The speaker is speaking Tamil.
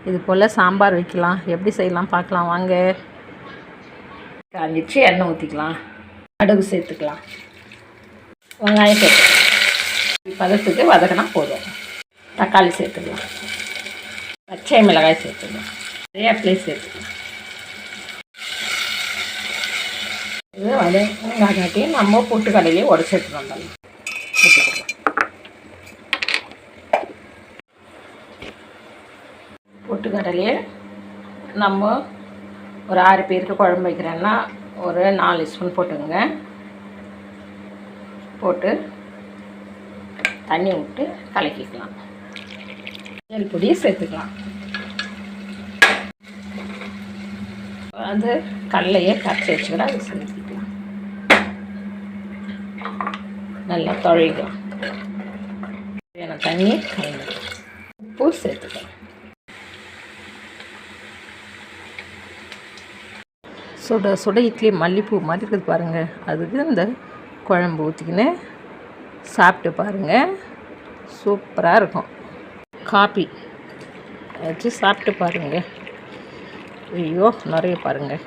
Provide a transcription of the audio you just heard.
இது போல் சாம்பார் வைக்கலாம். எப்படி செய்யலாம் பார்க்கலாம் வாங்க. காஞ்சிச்சு, எண்ணெய் ஊற்றிக்கலாம், கடுகு சேர்த்துக்கலாம், வெங்காயம் சேர்த்துக்கலாம், பதத்துக்கு வதக்கினா போதும். தக்காளி சேர்த்துக்கலாம், பச்சை மிளகாய் சேர்த்துக்கலாம், வேப்பிலை சேர்த்துக்கலாம். இது வதங்காட்டி நம்ம பொட்டுக்கடலையே உடச்சி எடுத்துட்டு வந்தாலும் பொட்டுக்கடலையே நம்ம ஒரு 6 பேருக்கு குழம்பு வைக்கிறேன்னா ஒரு 4 ஸ்பூன் போட்டுங்க. போட்டு தண்ணி விட்டு கலக்கிக்கலாம். மஞ்சள் பொடியை சேர்த்துக்கலாம். அது கடலையே கரைச்சி வச்சுக்கிற அது சேர்த்துக்கலாம். நல்லா தொழிக்கலாம். தண்ணி கலந்துக்கலாம். உப்பு சேர்த்துக்கலாம். சுட சுட இட்லி மல்லிப்பூ மாதிரி இருக்குது பாருங்கள். அதுக்கு இந்த குழம்பு ஊற்றிக்கின்னு சாப்பிட்டு பாருங்கள், சூப்பராக இருக்கும். காபி வச்சு சாப்பிட்டு பாருங்கள். ஐயோ நிறைய பாருங்கள்.